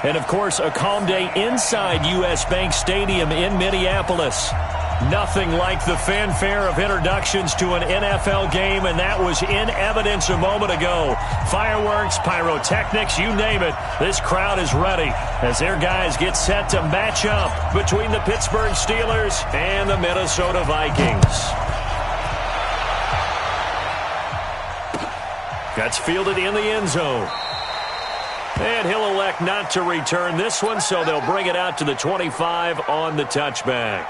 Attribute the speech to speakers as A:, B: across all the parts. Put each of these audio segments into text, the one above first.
A: And, of course, a calm day inside U.S. Bank Stadium in Minneapolis. Nothing like the fanfare of introductions to an NFL game, and that was in evidence a moment ago. Fireworks, pyrotechnics, you name it. This crowd is ready as their guys get set to match up between the Pittsburgh Steelers and the Minnesota Vikings. That's fielded in the end zone. And he'll elect not to return this one, so they'll bring it out to the 25 on the touchback.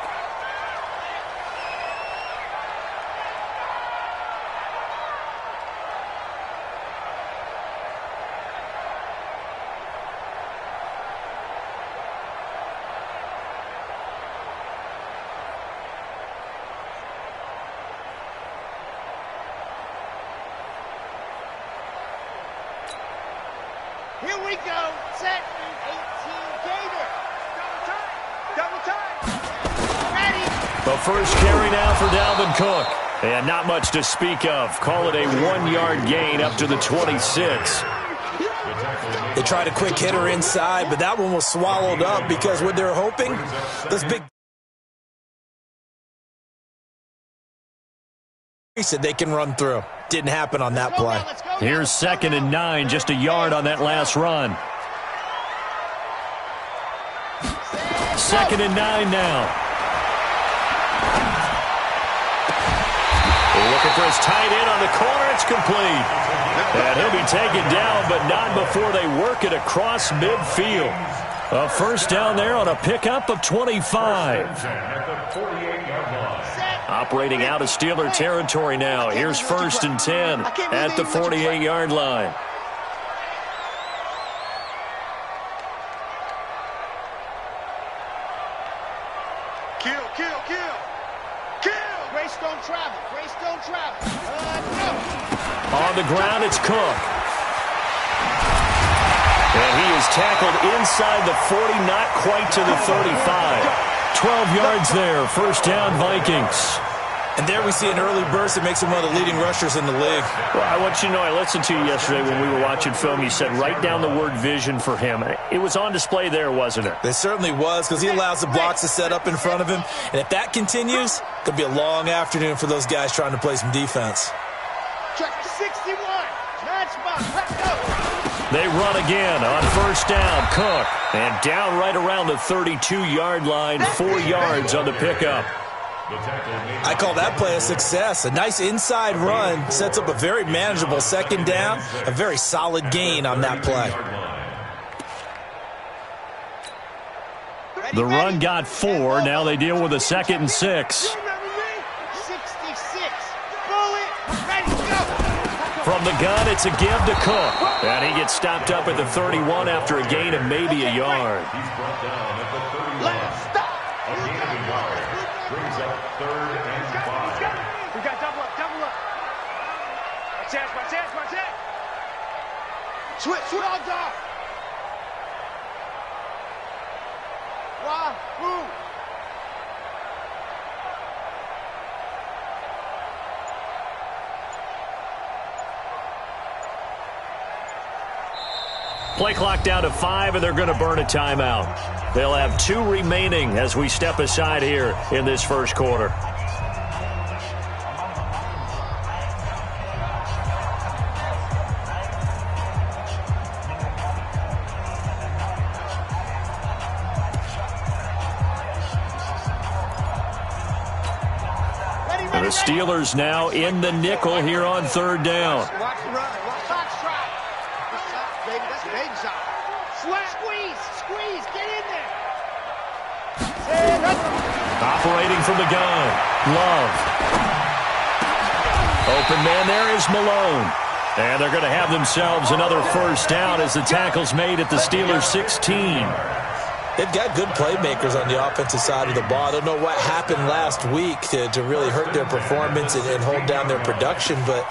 B: Here we go. Set. 18 Gator. Double time. Ready.
A: The first carry now for Dalvin Cook. And not much to speak of. Call it a 1-yard gain up to the 26.
C: They tried a quick hitter inside, but that one was swallowed up because what they're hoping, this big that they can run through. Didn't happen on that play.
A: Here's 2nd and 9, just a yard on that last run. 2nd and 9 now. They're looking for his tight end on the corner. It's complete. And he'll be taken down, but not before they work it across midfield. A first down there on a pickup of 25. Operating out of Steeler territory now. Here's 1st and 10 at the 48-yard line.
B: Kill. Grace don't travel. No.
A: On the ground, it's Cook. And he is tackled inside the 40, not quite to the 35. 12 yards there, first down Vikings.
C: And there we see an early burst that makes him one of the leading rushers in the league.
A: Well, I want you to know, I listened to you yesterday when we were watching film. You said write down the word vision for him. It was on display there, wasn't it?
C: It certainly was, because he allows the blocks to set up in front of him. And if that continues, it could be a long afternoon for those guys trying to play some defense.
B: Check 61. Matchbox. Let's go.
A: They run again on first down. Cook. And down right around the 32-yard line. 4 yards on the pickup.
C: I call that play a success. A nice inside run sets up a very manageable 2nd down. A very solid gain on that play.
A: The run got 4. Now they deal with a 2nd and 6.
B: 66. Bullet. Ready, go.
A: From the gun, it's a give to Cook. And he gets stopped up at the 31 after a gain of maybe a yard.
B: Let's stop.
D: Brings up 3rd and 5.
B: We got double up. Watch it. Switch on dog. Wahoo.
A: Play clock down to 5, and they're going to burn a timeout. They'll have 2 remaining as we step aside here in this first quarter. And the Steelers now in the nickel here on 3rd down.
B: Watch the run. Box try. Baby, that's a baby shot. Squeeze. Get in there.
A: Operating from the gun. Love. Open man there is Malone. And they're going to have themselves another first down as the tackle's made at the Steelers' 16.
C: They've got good playmakers on the offensive side of the ball. I don't know what happened last week to really hurt their performance and hold down their production, but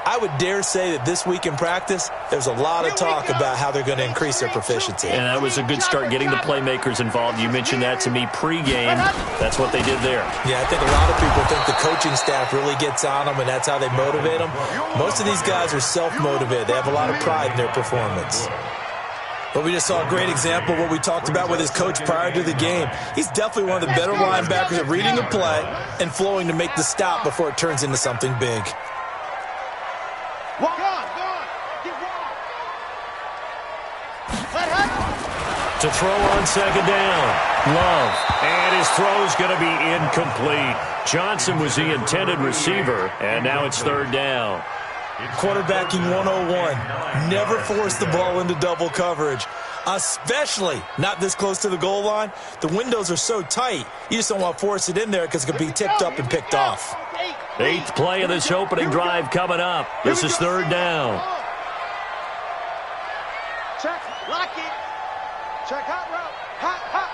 C: I would dare say that this week in practice, there's a lot of talk about how they're going to increase their proficiency.
A: And that was a good start, getting the playmakers involved. You mentioned that to me pregame. That's what they did there.
C: Yeah, I think a lot of people think the coaching staff really gets on them, and that's how they motivate them. Most of these guys are self-motivated. They have a lot of pride in their performance. But we just saw a great example of what we talked about with his coach prior to the game. He's definitely one of the better linebackers at reading a play and flowing to make the stop before it turns into something big.
A: To throw on second down, Love. And his throw's going to be incomplete. Johnson was the intended receiver, and now it's third down.
C: Quarterbacking 101. Never force the ball into double coverage, especially not this close to the goal line. The windows are so tight, you just don't want to force it in there because it could be tipped up and picked off.
A: 8th play of this opening drive coming up. This is third down.
B: Check, lock it. Check hot route. Hot, hot.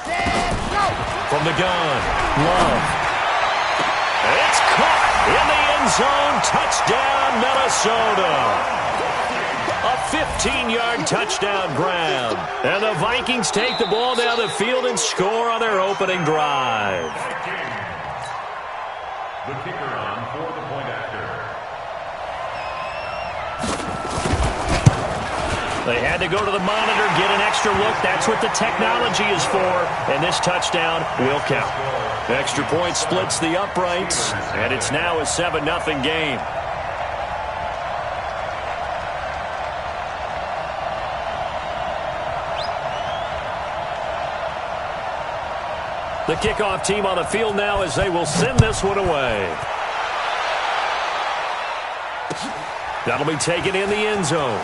B: Set, go.
A: From the gun, Love. It's caught in the end zone. Touchdown, Minnesota. A 15-yard touchdown grab. And the Vikings take the ball down the field and score on their opening drive.
D: The kicker on for the point after.
A: They had to go to the monitor, get an extra look. That's what the technology is for. And this touchdown will count. Extra point splits the uprights, and it's now a 7-0 game. The kickoff team on the field now as they will send this one away. That'll be taken in the end zone.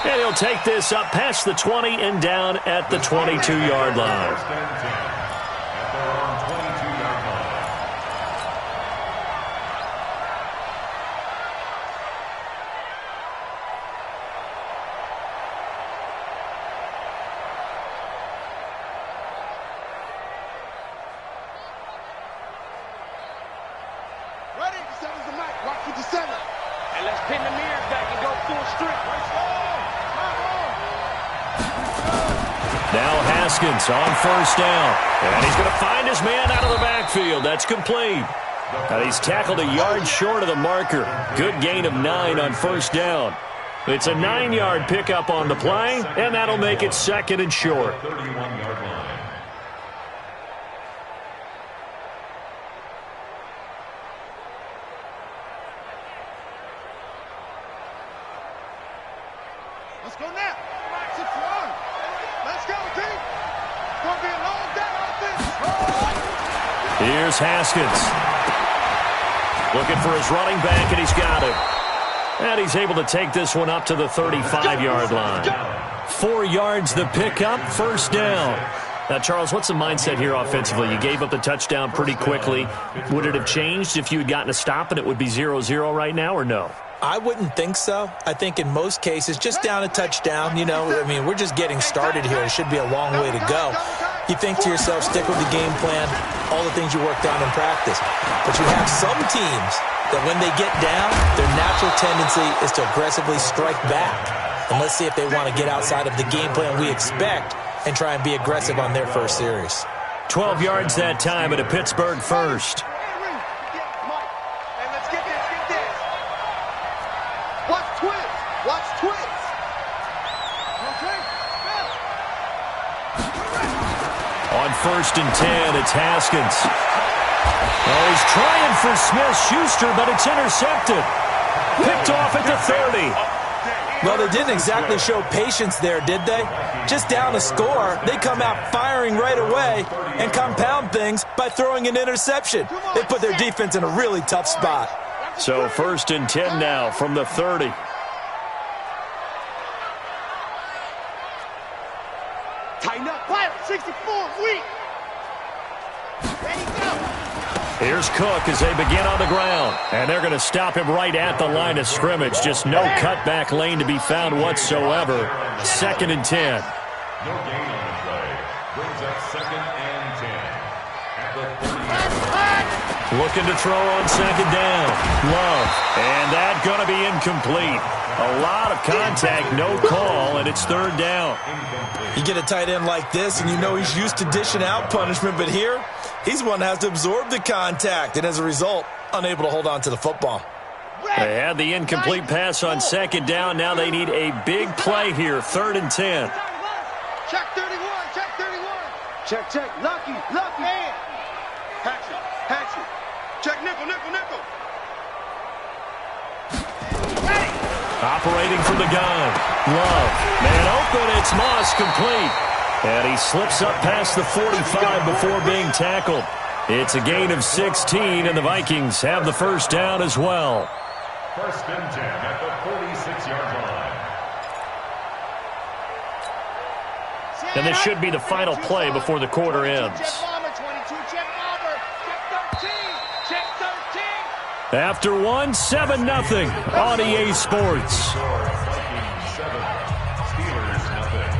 A: And he'll take this up past the 20 and down at the 22-yard line.
D: First and 10 at their own 22-yard line.
B: Ready? Seven's the mic. Watch with the center. And let's pin the mirrors back and go full strip.
A: Now Haskins on first down. And he's going to find his man out of the backfield. That's complete. And he's tackled a yard short of the marker. Good gain of 9 on first down. It's a 9-yard pickup on the play, and that'll make it second and short.
D: 31-yard line.
B: Let's go now. 6-1. Let's go, team. It's going to be a long day like this.
A: Here's Haskins. Looking for his running back, and he's got him. And he's able to take this one up to the 35-yard line. 4 yards the pickup, first down. Now, Charles, what's the mindset here offensively? You gave up the touchdown pretty quickly. Would it have changed if you had gotten a stop and it would be 0-0 right now, or no?
C: I wouldn't think so. I think in most cases, just down a touchdown, we're just getting started here. It should be a long way to go. You think to yourself, stick with the game plan, all the things you worked on in practice. But you have some teams that when they get down, their natural tendency is to aggressively strike back. And let's see if they want to get outside of the game plan we expect and try and be aggressive on their first series.
A: 12 yards that time at a Pittsburgh first.
B: Watch twins. Watch twins. Okay.
A: On first and 10, it's Haskins. Oh, he's trying for Smith-Schuster, but it's intercepted. Picked off at the 30.
C: Well, they didn't exactly show patience there, did they? Just down a score, they come out firing right away and compound things by throwing an interception. They put their defense in a really tough spot.
A: So first and 10 now from the 30.
B: Tighten up. Fire. 64. Weak. Ready, go.
A: Here's Cook as they begin on the ground. And they're going to stop him right at the line of scrimmage. Just no cutback lane to be found whatsoever. Second and 10.
D: No gain on the play. Brings up second and 10 at the 30-yard line.
A: Looking to throw on second down. Love. And that's going to be incomplete. A lot of contact, no call, and it's third down.
C: You get a tight end like this, and you know he's used to dishing out punishment, but here, he's one that has to absorb the contact, and as a result, unable to hold on to the football.
A: They had the incomplete pass on second down. Now they need a big play here, 3rd and 10.
B: Check 31, check 31.
E: Check, check. Lucky.
B: Man.
E: Hatchet. Check nickel.
B: Ready.
A: Operating from the gun. Love. Man open. It's Moss complete. And he slips up past the 45 before being tackled. It's a gain of 16, and the Vikings have the first down as well.
D: 1st and 10 at the 46-yard line.
A: And this should be the final play before the quarter ends. After one, 7-0 on EA Sports.
D: Vikings 7, Steelers nothing.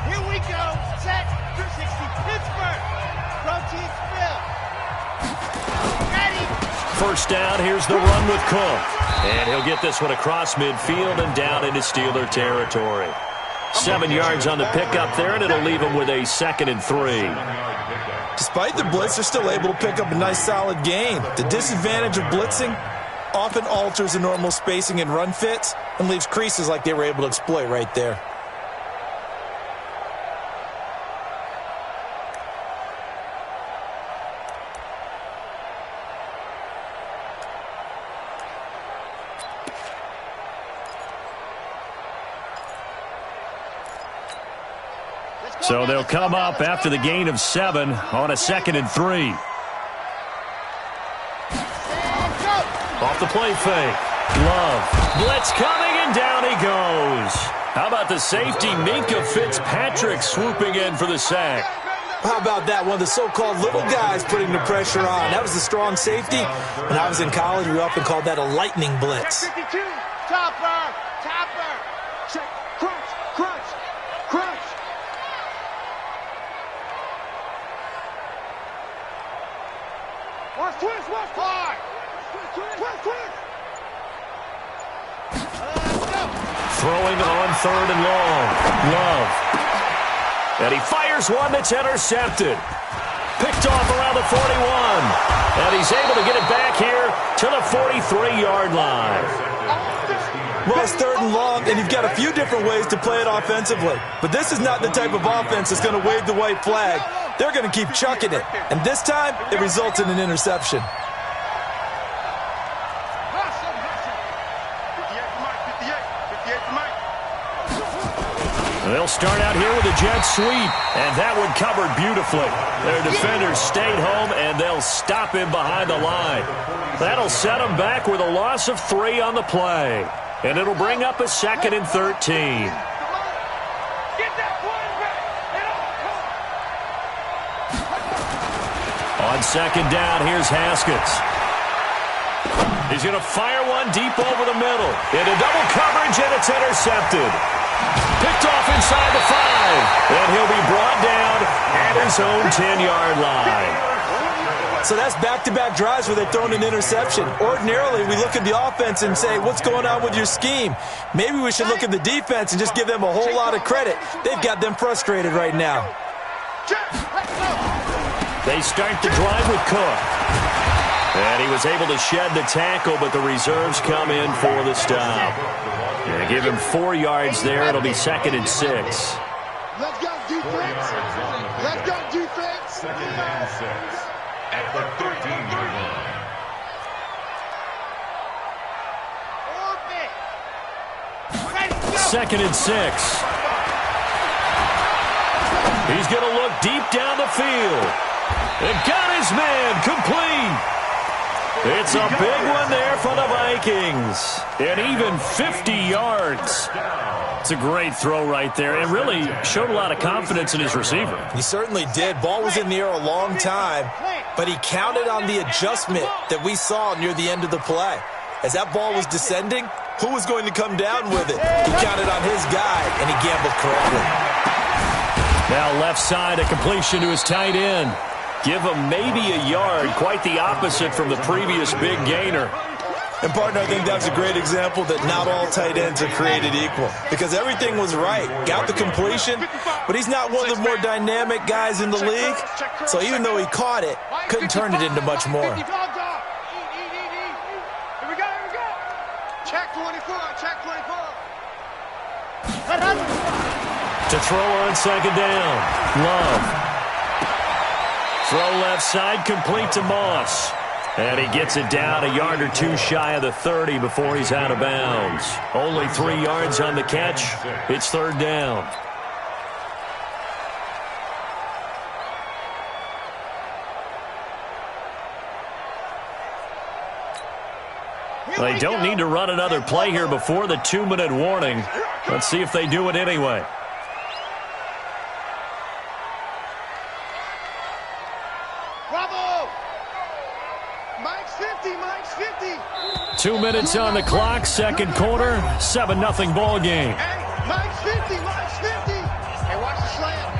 B: Here we go. Set. 360. Pittsburgh. Protein spill. Ready.
A: First down, here's the run with Cook. And he'll get this one across midfield and down into Steeler territory. 7 yards on the pickup there, and it'll leave him with a 2nd and 3.
C: Despite the blitz, they're still able to pick up a nice solid gain. The disadvantage of blitzing often alters the normal spacing and run fits and leaves creases like they were able to exploit right there.
A: So they'll come up after the gain of 7 on a 2nd and 3. Off the play fake. Love. Blitz coming, and down he goes. How about the safety, Minka Fitzpatrick, swooping in for the sack?
C: How about that? One of the so-called little guys putting the pressure on. That was the strong safety. When I was in college, we often called that a lightning blitz.
B: 52. Topper.
E: Check. Crunch. Watch twist.
B: Hard.
E: Twist.
B: Let's go.
A: Throwing on 3rd and long. Love. And he fires one that's intercepted. Picked off around the 41. And he's able to get it back here to the 43-yard line.
C: Well, it's 3rd and long, and you've got a few different ways to play it offensively. But this is not the type of offense that's going to wave the white flag. They're going to keep chucking it. And this time, it results in an interception.
A: They'll start out here with a jet sweep, and that one covered beautifully. Their defenders stayed home, and they'll stop him behind the line. That'll set them back with a loss of 3 on the play, and it'll bring up a 2nd and 13. On 2nd down, here's Haskins. He's going to fire one deep over the middle. Into double coverage, and it's intercepted. Picked off inside the 5. And he'll be brought down at his own 10-yard line.
C: So that's back-to-back drives where they've thrown an interception. Ordinarily, we look at the offense and say, what's going on with your scheme? Maybe we should look at the defense and just give them a whole lot of credit. They've got them frustrated right now.
A: They start the drive with Cook. And he was able to shed the tackle, but the reserves come in for the stop. Going to give him 4 yards there. It'll be 2nd and 6.
B: Let's go, defense. Let's go, defense.
D: 2nd and 6 at the 13-yard line.
B: Orbit.
A: 2nd and 6. He's going to look deep down the field. And got his man complete. It's a big one there for the Vikings. And even 50 yards. It's a great throw right there. And really showed a lot of confidence in his receiver.
C: He certainly did. Ball was in the air a long time, but he counted on the adjustment that we saw near the end of the play. As that ball was descending, who was going to come down with it? He counted on his guy, and he gambled correctly.
A: Now left side, a completion to his tight end. Give him maybe a yard, quite the opposite from the previous big gainer.
C: And, partner, I think that's a great example that not all tight ends are created equal because everything was right. Got the completion, but he's not one of the more dynamic guys in the league. So even though he caught it, couldn't turn it into much more.
B: Here we go. Check 24, check 24.
A: To throw on second down. Love. Throw left side, complete to Moss. And he gets it down a yard or two shy of the 30 before he's out of bounds. Only 3 yards on the catch. It's third down. They don't need to run another play here before the 2-minute warning. Let's see if they do it anyway.
B: Bravo! Mike's 50, Mike's 50.
A: 2 minutes on the clock, second quarter, 7-0 ball game.
B: Hey, Mike's 50, Mike's 50. Hey, watch the slant.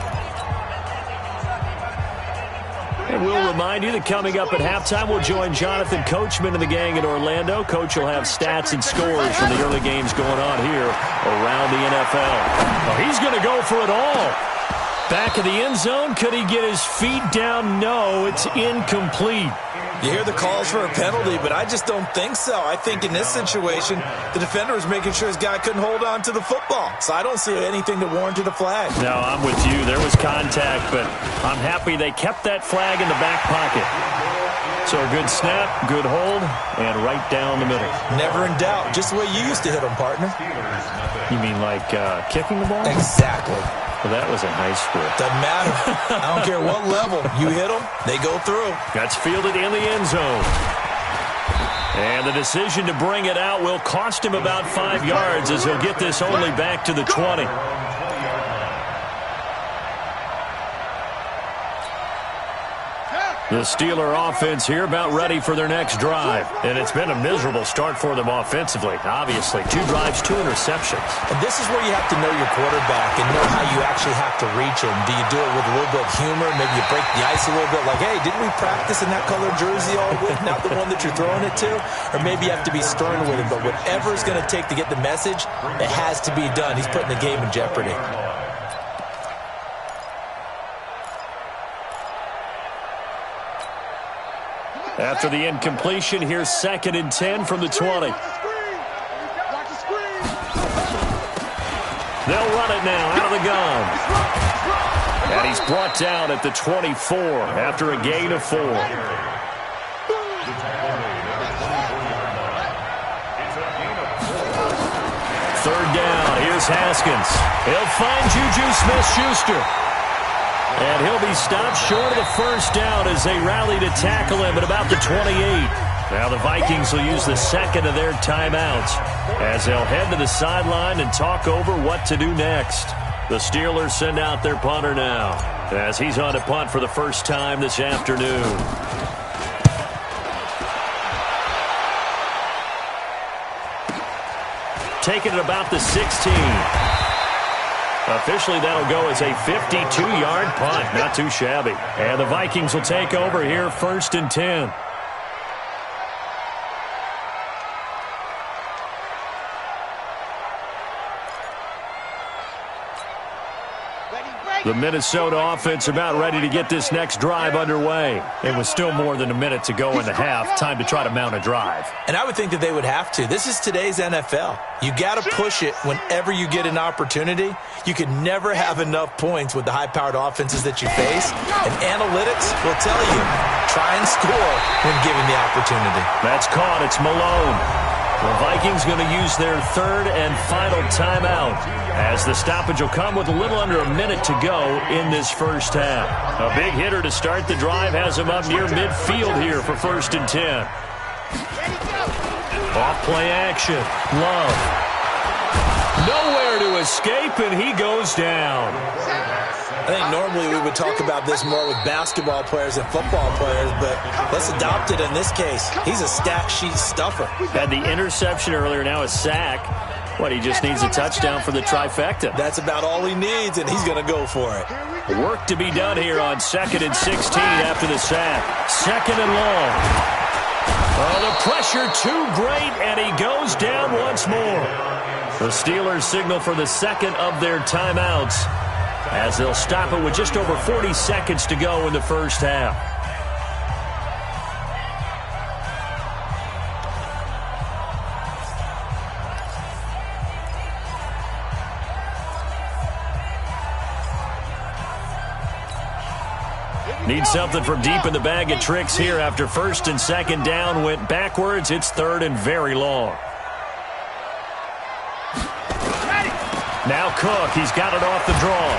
A: And we'll remind you that coming up at halftime, we'll join Jonathan Coachman and the gang in Orlando. Coach will have stats and scores from the early games going on here around the NFL. Oh, he's going to go for it all. Back of the end zone. Could he get his feet down? No, it's incomplete.
C: You hear the calls for a penalty, but I just don't think so. I think in this situation, the defender was making sure his guy couldn't hold on to the football. So I don't see anything that warranted a flag.
A: No, I'm with you. There was contact, but I'm happy they kept that flag in the back pocket. So a good snap, good hold, and right down the middle.
C: Never in doubt. Just the way you used to hit them, partner.
A: You mean like kicking the ball?
C: Exactly.
A: Well, that was in high school.
C: Doesn't matter. I don't care what level. You hit them, they go through.
A: That's fielded in the end zone. And the decision to bring it out will cost him about 5 yards as he'll get this only back to the 20. The Steeler offense here about ready for their next drive. And it's been a miserable start for them offensively. Obviously, 2 drives, 2 interceptions.
C: And this is where you have to know your quarterback and know how you actually have to reach him. Do you do it with a little bit of humor? Maybe you break the ice a little bit like, hey, didn't we practice in that color jersey all week? Not the one that you're throwing it to? Or maybe you have to be stern with him. But whatever it's going to take to get the message, it has to be done. He's putting the game in jeopardy.
A: After the incompletion, here's 2nd and 10 from the 20. They'll run it now out of the gun. And he's brought down at the 24 after a gain of 4. Third down. Here's Haskins. He'll find Juju Smith-Schuster. And he'll be stopped short of the first down as they rally to tackle him at about the 28. Now the Vikings will use the second of their timeouts as they'll head to the sideline and talk over what to do next. The Steelers send out their punter now as he's on to punt for the first time this afternoon. Taking it about the 16. Officially, that'll go as a 52-yard punt. Not too shabby. And the Vikings will take over here 1st and 10. The Minnesota offense about ready to get this next drive underway. It was still more than a minute to go in the half. Time to try to mount a drive.
C: And I would think that they would have to. This is today's NFL. You got to push it whenever you get an opportunity. You can never have enough points with the high-powered offenses that you face. And analytics will tell you, try and score when given the opportunity.
A: That's caught. It's Malone. The Vikings going to use their 3rd and final timeout as the stoppage will come with a little under a minute to go in this first half. A big hitter to start the drive has him up near midfield here for 1st and 10. Off play action. Love. Nowhere to escape, and he goes down.
C: I think normally we would talk about this more with basketball players and football players, but let's adopt it in this case. He's a stat sheet stuffer.
A: Had the interception earlier, now a sack. What, he just needs a touchdown for the trifecta.
C: That's about all he needs, and he's going to go for it.
A: Work to be done here on 2nd and 16 after the sack. 2nd and long. Oh, the pressure too great, and he goes down once more. The Steelers signal for the second of their timeouts as they'll stop it with just over 40 seconds to go in the first half. Need something from deep in the bag of tricks here after first and second down went backwards. It's third and very long. Now Cook, he's got it off the draw.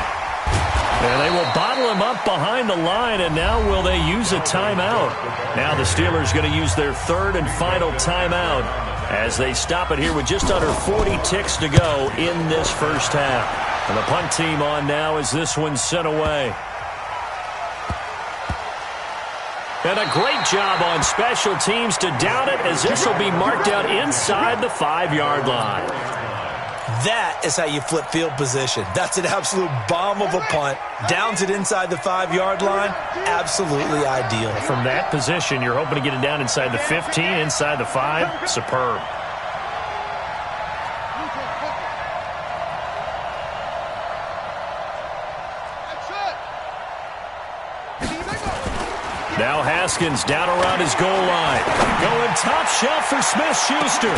A: And they will bottle him up behind the line, and now will they use a timeout? Now the Steelers going to use their third and final timeout as they stop it here with just under 40 ticks to go in this first half. And the punt team on now as this one's sent away. And a great job on special teams to down it as this will be marked out inside the 5-yard line.
C: That is how you flip field position. That's an absolute bomb of a punt. Downs it inside the 5-yard line. Absolutely ideal.
A: From that position, you're hoping to get it down inside the 15, inside the 5. Superb. Now Haskins down around his goal line. Going top shelf for Smith-Schuster.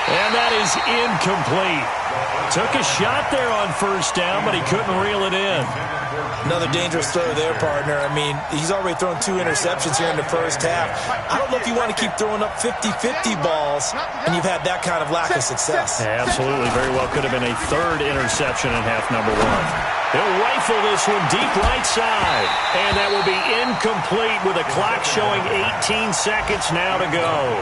A: And that is incomplete. Took a shot there on first down, but he couldn't reel it in.
C: Another dangerous throw there, partner. I mean, he's already thrown 2 interceptions here in the first half. I don't know if you want to keep throwing up 50-50 balls and you've had that kind of lack of success.
A: Yeah, absolutely. Very well could have been a third interception in half number 1. He'll rifle this one deep right side. And that will be incomplete with a clock showing 18 seconds now to go.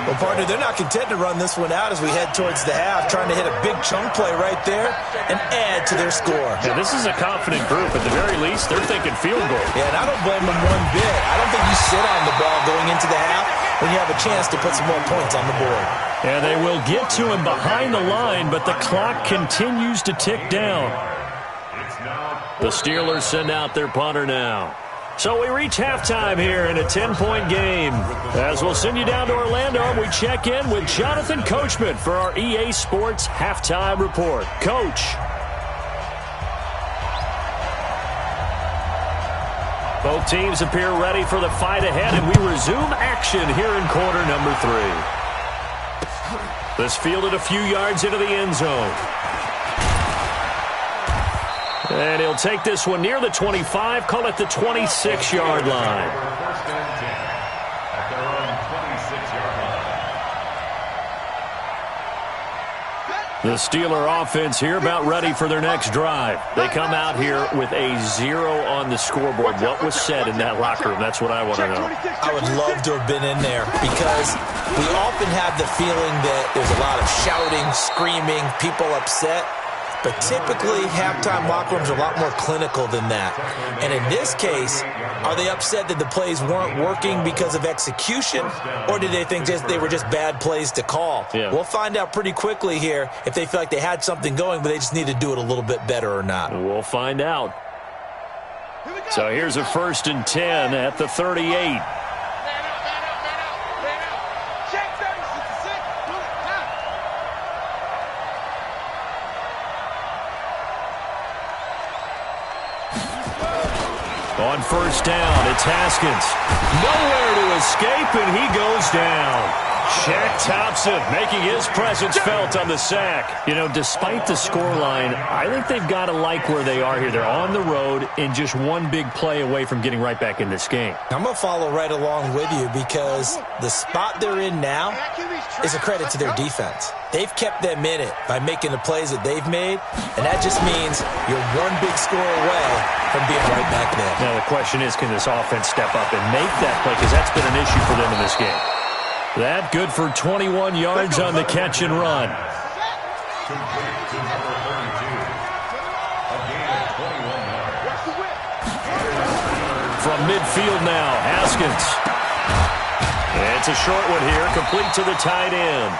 C: Well, partner, they're not content to run this one out as we head towards the half, trying to hit a big chunk play right there and add to their score.
A: Yeah, this is a confident group. At the very least, they're thinking field goal.
C: Yeah, and I don't blame them one bit. I don't think you sit on the ball going into the half when you have a chance to put some more points on the board.
A: Yeah, they will get to him behind the line, but the clock continues to tick down. The Steelers send out their punter now. So we reach halftime here in a 10-point game. As we'll send you down to Orlando, we check in with Jonathan Coachman for our EA Sports Halftime Report. Coach. Both teams appear ready for the fight ahead, and we resume action here in quarter number 3. This fielded a few yards into the end zone. And he'll take this one near the 25, call it the 26-yard line.
D: First and 10 at their own 26-yard line.
A: The Steeler offense here about ready for their next drive. They come out here with a 0 on the scoreboard. What was said in that locker room? That's what I want to know.
C: I would love to have been in there because we often have the feeling that there's a lot of shouting, screaming, people upset. But typically, halftime locker rooms are a lot more clinical than that. And in this case, are they upset that the plays weren't working because of execution? Or did they think they were just bad plays to call?
A: Yeah.
C: We'll find out pretty quickly here if they feel like they had something going, but they just need to do it a little bit better or not.
A: We'll find out. So here's a 1st and 10 at the 38. On first down, it's Haskins. Nowhere to escape, and he goes down. Shaq Thompson making his presence felt on the sack. You know, despite the scoreline, I think they've got to like where they are here. They're on the road and just one big play away from getting right back in this game.
C: I'm going to follow right along with you because the spot they're in now is a credit to their defense. They've kept them in it by making the plays that they've made, and that just means you're one big score away from being right back there.
A: Now, the question is, can this offense step up and make that play? Because that's been an issue for them in this game. That good for 21 yards on the catch and run.
D: Complete to number 32. A gain of 21 yards.
A: From midfield now, Haskins. It's a short one here, complete to the tight end.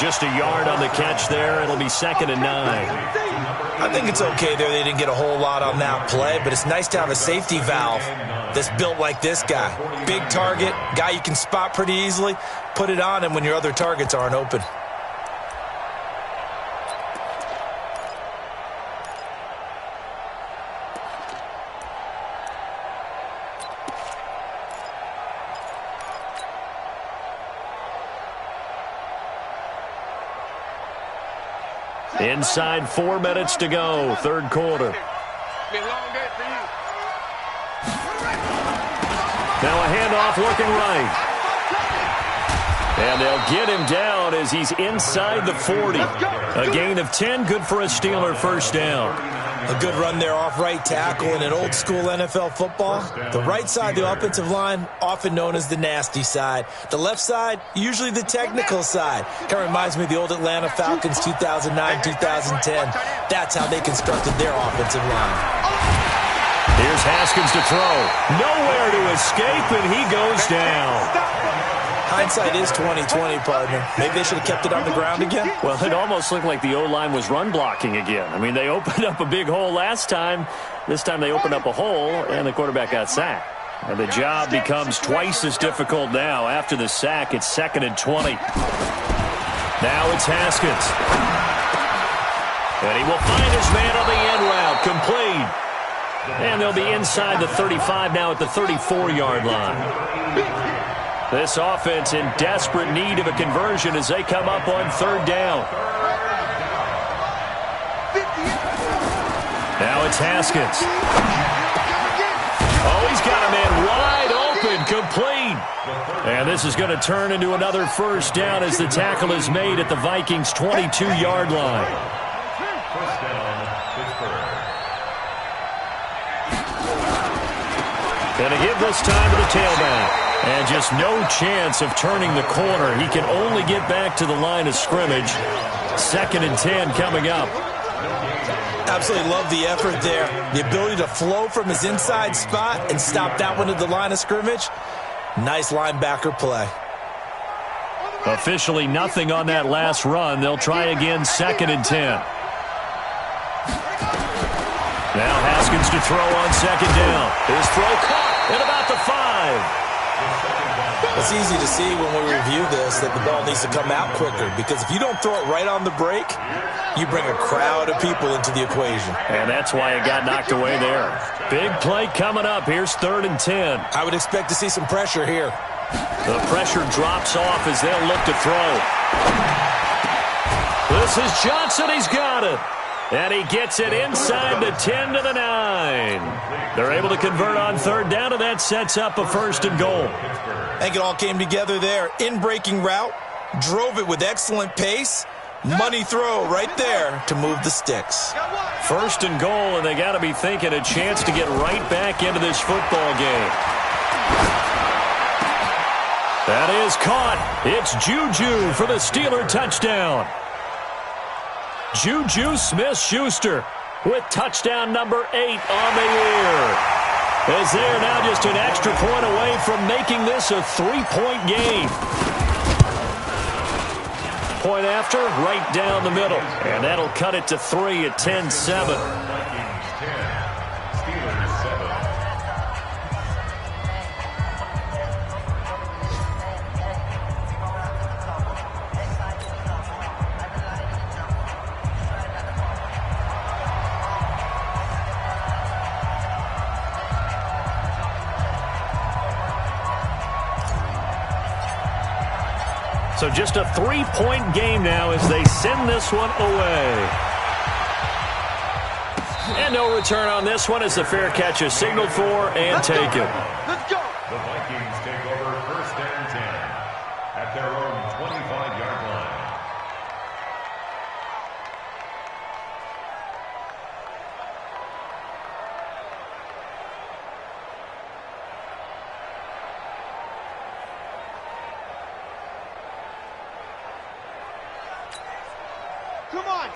A: Just a yard on the catch there. It'll be 2nd and 9.
C: I think it's okay there. They didn't get a whole lot on that play, but it's nice to have a safety valve that's built like this guy. Big target, guy you can spot pretty easily. Put it on him when your other targets aren't open.
A: Inside 4 minutes to go, 3rd quarter. Now a handoff looking right. And they'll get him down as he's inside the 40. A gain of 10, good for a Steeler first down.
C: A good run there off right tackle in an old school NFL football. The right side of the offensive line, often known as the nasty side. The left side, usually the technical side. Kind of reminds me of the old Atlanta Falcons 2009-2010. That's how they constructed their offensive line.
A: Here's Haskins to throw. Nowhere to escape, and he goes down.
C: Hindsight is 20/20, partner. Maybe they should have kept it on the ground again.
A: Well, it almost looked like the O-line was run blocking again. I mean, they opened up a big hole last time. This time they opened up a hole, and the quarterback got sacked. And the job becomes twice as difficult now. After the sack, it's 2nd and 20. Now it's Haskins. And he will find his man on the end route. Complete. And they'll be inside the 35 now at the 34-yard line. This offense in desperate need of a conversion as they come up on 3rd down. Now it's Haskins. Oh, he's got a man wide open, complete. And this is going to turn into another first down as the tackle is made at the Vikings' 22-yard line.
D: First down, Pittsburgh.
A: And to give this time to the tailback. And just no chance of turning the corner. He can only get back to the line of scrimmage. 2nd and 10 coming up.
C: Absolutely love the effort there. The ability to flow from his inside spot and stop that one at the line of scrimmage. Nice linebacker play.
A: Officially nothing on that last run. They'll try again, 2nd and 10. Now Haskins to throw on 2nd down. His throw caught at about the 5.
C: It's easy to see when we review this that the ball needs to come out quicker, because if you don't throw it right on the break, you bring a crowd of people into the equation.
A: And that's why it got knocked away there. Big play coming up. Here's 3rd and 10.
C: I would expect to see some pressure here.
A: The pressure drops off as they'll look to throw. This is Johnson. He's got it. And he gets it inside the 10 to the 9. They're able to convert on 3rd down, and that sets up a 1st and goal.
C: I think it all came together there. In-breaking route, drove it with excellent pace. Money throw right there to move the sticks.
A: 1st and goal, and they got to be thinking a chance to get right back into this football game. That is caught. It's Juju for the Steeler touchdown. Juju Smith-Schuster with touchdown number 8 on the year. As they are now just an extra point away from making this a 3-point game. Point after, right down the middle. And that'll cut it to 3 at 10-7.
D: Vikings 10, Steelers 7.
A: So just a 3-point game now as they send this one away. And no return on this one as the fair catch is signaled for and taken.
E: Let's go.
D: The Vikings take over 1st and 10 at their own 25-yard line.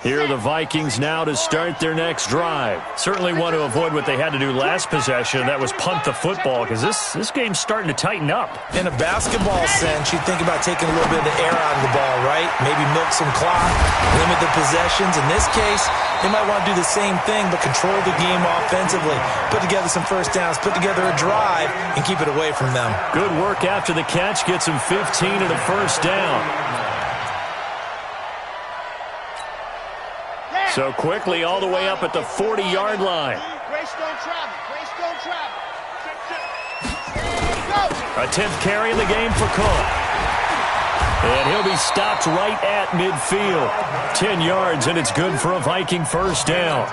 A: Here are the Vikings now to start their next drive. Certainly want to avoid what they had to do last possession. That was punt the football, because this game's starting to tighten up.
C: In a basketball sense, you think about taking a little bit of the air out of the ball, right? Maybe milk some clock, limit the possessions. In this case, they might want to do the same thing, but control the game offensively. Put together some first downs, put together a drive, and keep it away from them.
A: Good work after the catch. Gets him 15 and a first down. So quickly all the way up at the 40-yard line.
B: Grace don't travel. Grace don't travel.
A: A 10th carry in the game for Cook. And he'll be stopped right at midfield. 10 yards, and it's good for a Viking first down.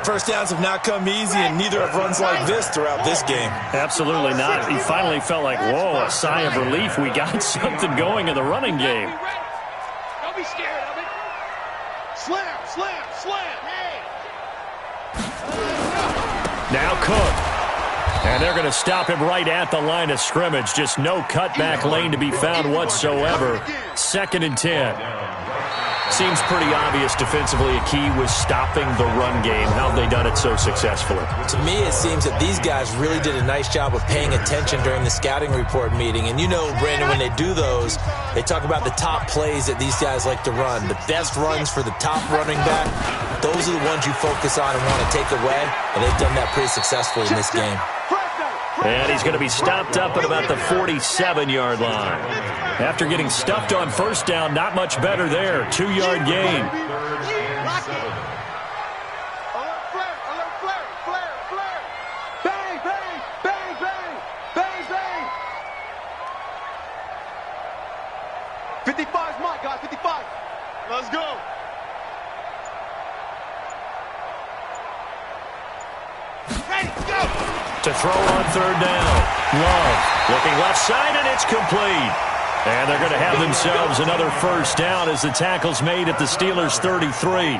C: First downs have not come easy, and neither have runs like this throughout this game.
A: Absolutely not. He finally felt like, whoa, a sigh of relief. We got something going in the running game.
E: Don't be scared of it. Slam, slam, slam. Hey.
A: Now Cook. And they're going to stop him right at the line of scrimmage. Just no cutback lane to be found whatsoever. 2nd and 10. Seems pretty obvious defensively a key was stopping the run game. How have they done it so successfully?
C: To me, it seems that these guys really did a nice job of paying attention during the scouting report meeting. And you know, Brandon, when they do those, they talk about the top plays that these guys like to run. The best runs for the top running back, those are the ones you focus on and want to take away. And they've done that pretty successfully in this game.
A: And he's going to be stopped up at about the 47-yard line. After getting stuffed on first down, not much better there. 2-yard gain.
E: Alert flare, alert flare, flare, flare. Bang, bang, bang, bang, bang, bang. 55's mine, guys, 55. Let's go.
B: Ready, go.
A: To throw on third down. Love looking left side, and it's complete. And they're going to have themselves another first down as the tackle's made at the Steelers' 33.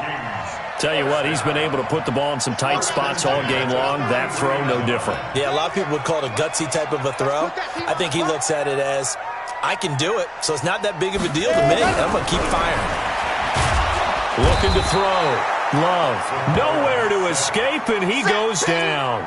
A: Tell you what, he's been able to put the ball in some tight spots all game long. That throw, no different.
C: Yeah, a lot of people would call it a gutsy type of a throw. I think he looks at it as, I can do it, so it's not that big of a deal to me. I'm going to keep firing.
A: Looking to throw. Love. Nowhere to escape, and he goes down.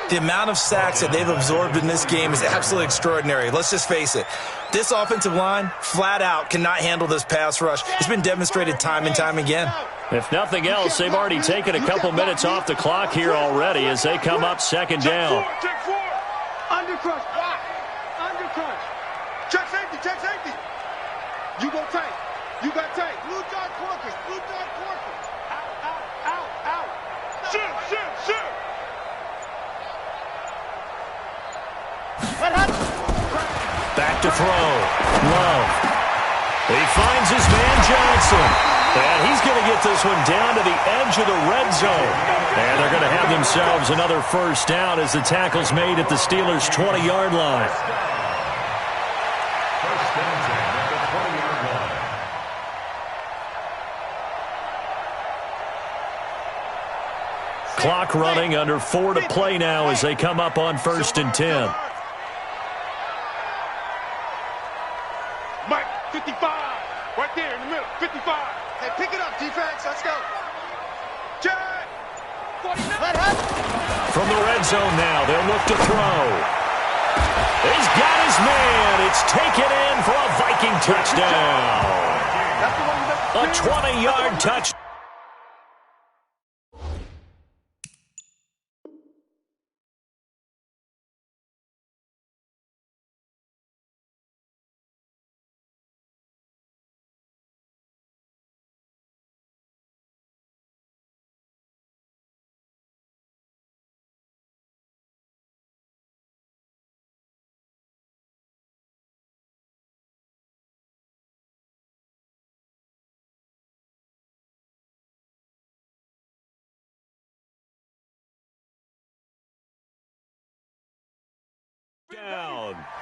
C: The amount of sacks that they've absorbed in this game is absolutely extraordinary. Let's just face it. This offensive line, flat out, cannot handle this pass rush. It's been demonstrated time and time again.
A: If nothing else, they've already taken a couple minutes off the clock here already as they come up 2nd down.
E: Check four. Under crush. Under crush. Check safety, check safety. You go tight. You got tight.
B: Blue dot corkers, blue dot corkers.
E: Out, out, out, out. Shoot, shoot, shoot.
A: Back to throw. Love. He finds his man Johnson. And he's going to get this one down to the edge of the red zone. And they're going to have themselves another first down as the tackle's made at the Steelers' 20-yard line.
D: First and 10 at the 20-yard line.
A: Clock running, under 4 to play now as they come up on 1st and 10.
E: Mike, 55. Right there in the middle, 55.
B: Hey, pick it up, defense. Let's go.
E: Check. 49.
A: From the red zone now, they'll look to throw. He's got his man. It's taken in for a Viking touchdown. A 20-yard touchdown.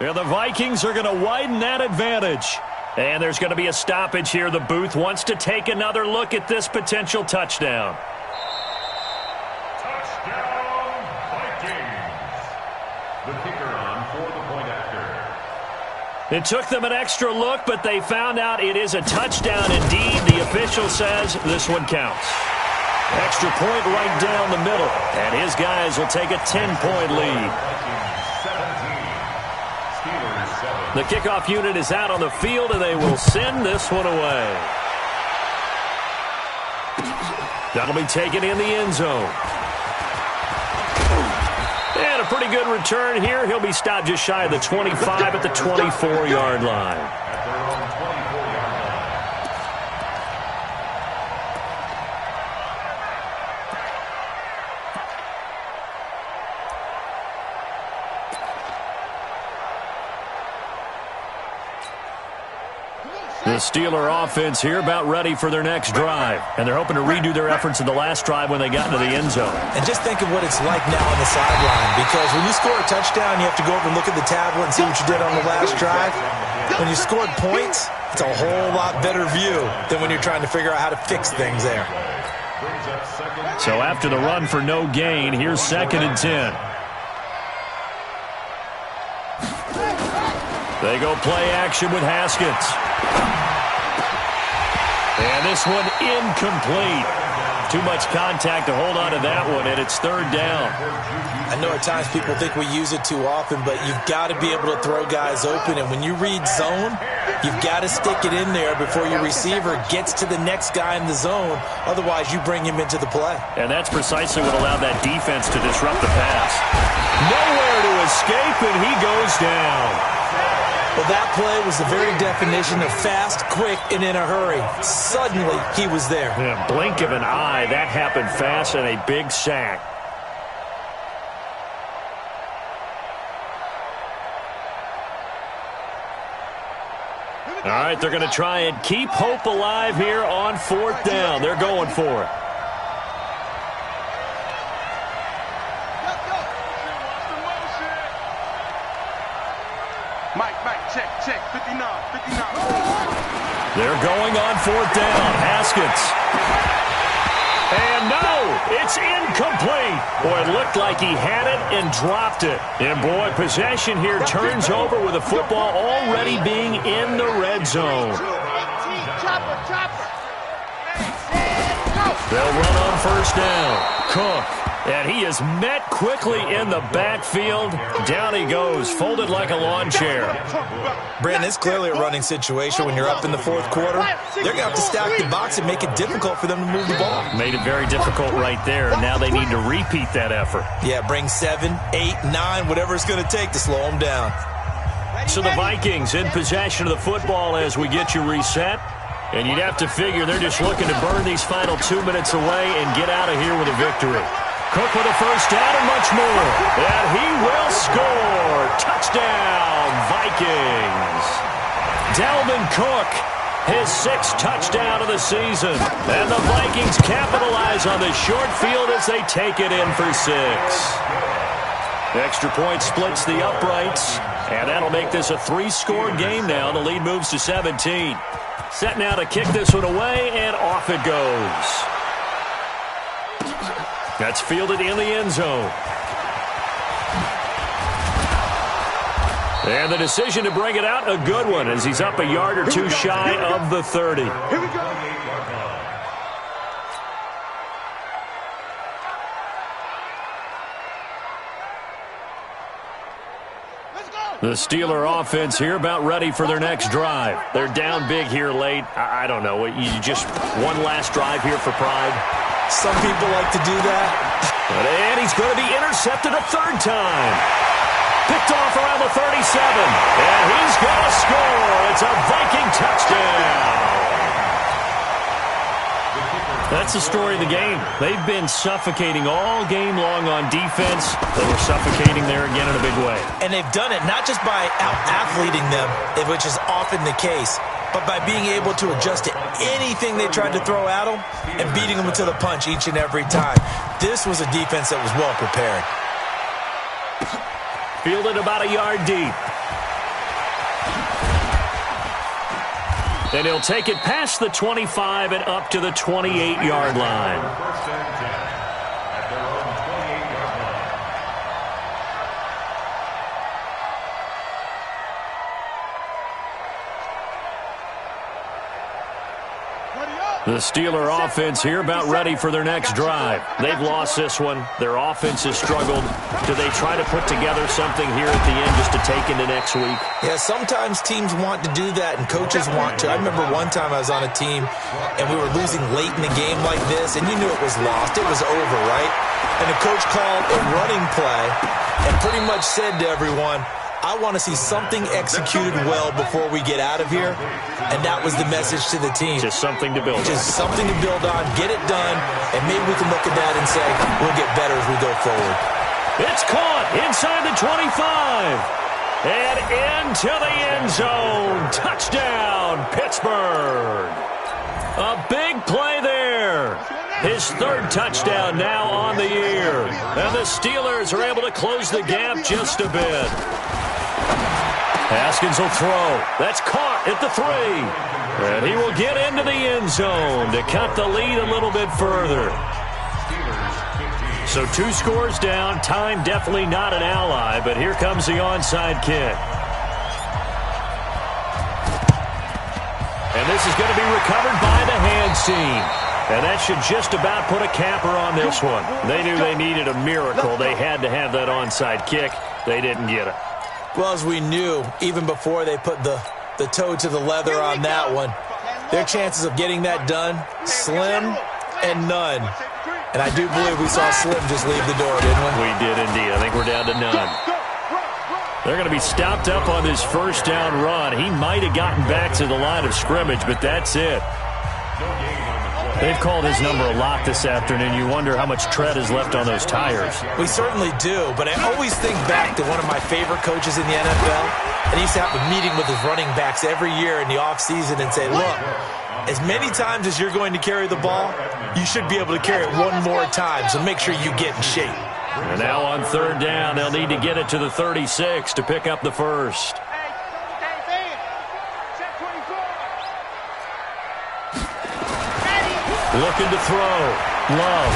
A: Yeah, the Vikings are going to widen that advantage. And there's going to be a stoppage here. The booth wants to take another look at this potential touchdown.
D: Touchdown, Vikings. The kicker on for the point after.
A: It took them an extra look, but they found out it is a touchdown indeed. The official says this one counts. Extra point right down the middle, and his guys will take a 10-point lead. The kickoff unit is out on the field, and they will send this one away. That'll be taken in the end zone. And a pretty good return here. He'll be stopped just shy of the 25 at the 24-yard line. The Steeler offense here about ready for their next drive. And they're hoping to redo their efforts in the last drive when they got into the end zone.
C: And just think of what it's like now on the sideline. Because when you score a touchdown, you have to go over and look at the tablet and see what you did on the last drive. When you scored points, it's a whole lot better view than when you're trying to figure out how to fix things there.
A: So after the run for no gain, here's 2nd and 10. They go play action with Haskins. And this one incomplete. Too much contact to hold on to that one, and it's 3rd down.
C: I know at times people think we use it too often, but you've got to be able to throw guys open. And when you read zone, you've got to stick it in there before your receiver gets to the next guy in the zone. Otherwise, you bring him into the play.
A: And that's precisely what allowed that defense to disrupt the pass. Nowhere to escape, and he goes down.
C: Well, that play was the very definition of fast, quick, and in a hurry. Suddenly, he was there.
A: Yeah, blink of an eye. That happened fast and a big sack. All right, they're going to try and keep hope alive here on 4th down. They're going for it.
E: Check, 59.
A: They're going on 4th down. Haskins. And no, it's incomplete. Boy, it looked like he had it and dropped it. And boy, possession here turns over with the football already being in the red zone. They'll run on 1st down. Cook. And he is met quickly in the backfield. Down he goes, folded like a lawn chair.
C: Brandon, it's clearly a running situation when you're up in the 4th quarter. They're going to have to stack the box and make it difficult for them to move the ball.
A: Made it very difficult right there. Now they need to repeat that effort.
C: Yeah, bring 7, 8, 9, whatever it's going to take to slow them down.
A: So the Vikings in possession of the football as we get you reset. And you'd have to figure they're just looking to burn these final 2 minutes away and get out of here with a victory. Cook with a 1st down and much more. And he will score. Touchdown, Vikings. Dalvin Cook, his 6th touchdown of the season. And the Vikings capitalize on the short field as they take it in for 6. The extra point splits the uprights. And that'll make this a 3-score game now. The lead moves to 17. Set now to kick this one away, and off it goes. That's fielded in the end zone. And the decision to bring it out, a good one, as he's up a yard or two shy of the 30.
E: Here we go.
A: The Steeler offense here about ready for their next drive. They're down big here late. I don't know. You just one last drive here for pride.
C: Some people like to do that.
A: And he's going to be intercepted a 3rd time. Picked off around the 37. And he's going to score. It's a Viking touchdown. That's the story of the game. They've been suffocating all game long on defense. They were suffocating there again in a big way.
C: And they've done it not just by out-athleting them, which is often the case, but by being able to adjust to anything they tried to throw at them and beating them to the punch each and every time. This was a defense that was well prepared.
A: Fielded about a yard deep. And he'll take it past the 25 and up to the 28-yard line. The Steeler offense here about ready for their next drive. They've lost this one. Their offense has struggled. Do they try to put together something here at the end just to take into next week?
C: Yeah, sometimes teams want to do that and coaches want to. I remember one time I was on a team and we were losing late in the game like this, and you knew it was lost. It was over, right? And the coach called a running play and pretty much said to everyone, I want to see something executed well before we get out of here. And that was the message to the team.
A: Just something to build on.
C: Just something to build on, get it done, and maybe we can look at that and say we'll get better as we go forward.
A: It's caught inside the 25. And into the end zone. Touchdown, Pittsburgh. A big play there. His third touchdown now on the year. And the Steelers are able to close the gap just a bit. Haskins will throw. That's caught at the 3. And he will get into the end zone to cut the lead a little bit further. So 2 scores down. Time definitely not an ally, but here comes the onside kick. And this is going to be recovered by the hands team. And that should just about put a capper on this one. They knew they needed a miracle. They had to have that onside kick. They didn't get it.
C: Well, as we knew, even before they put the toe to the leather on that one, their chances of getting that done, slim and none. And I do believe we saw Slim just leave the door, didn't we?
A: We did indeed. I think we're down to none. They're going to be stopped up on this first down run. He might have gotten back to the line of scrimmage, but that's it. They've called his number a lot this afternoon. You wonder how much tread is left on those tires.
C: We certainly do, but I always think back to one of my favorite coaches in the NFL, and he used to have a meeting with his running backs every year in the offseason and say, look, as many times as you're going to carry the ball, you should be able to carry it one more time, so make sure you get in shape.
A: And now on third down, they'll need to get it to the 36 to pick up the first. Looking to throw. Love.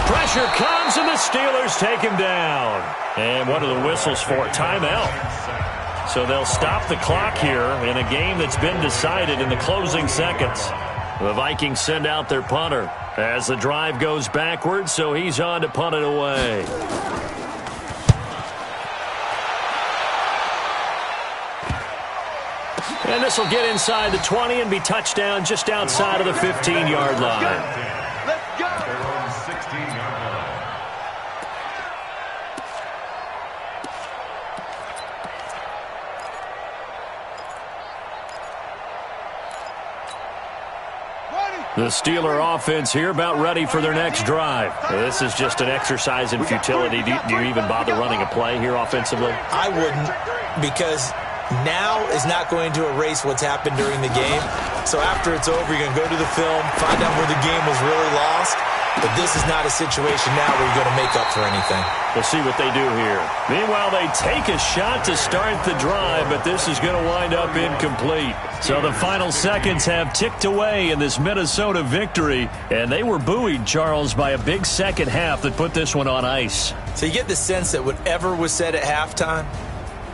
A: Pressure comes, and the Steelers take him down. And what are the whistles for? Timeout. So they'll stop the clock here in a game that's been decided in the closing seconds. The Vikings send out their punter as the drive goes backwards, so he's on to punt it away. And this will get inside the 20 and be touchdown just outside of the 15-yard line.
E: Let's go.
D: 16-yard line.
A: The Steeler offense here about ready for their next drive. This is just an exercise in futility. Do you even bother running a play here offensively?
C: I wouldn't, because now is not going to erase what's happened during the game. So after it's over, you're going to go to the film, find out where the game was really lost. But this is not a situation now where you're going to make up for anything.
A: We'll see what they do here. Meanwhile, they take a shot to start the drive, but this is going to wind up incomplete. So the final seconds have ticked away in this Minnesota victory, and they were buoyed, Charles, by a big second half that put this one on ice.
C: So you get the sense that whatever was said at halftime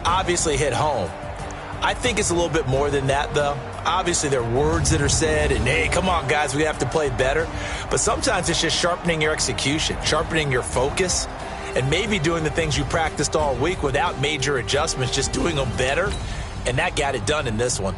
C: obviously hit home. I think it's a little bit more than that, though. Obviously, there are words that are said, and, hey, come on, guys, we have to play better. But sometimes it's just sharpening your execution, sharpening your focus, and maybe doing the things you practiced all week without major adjustments, just doing them better. And that got it done in this one.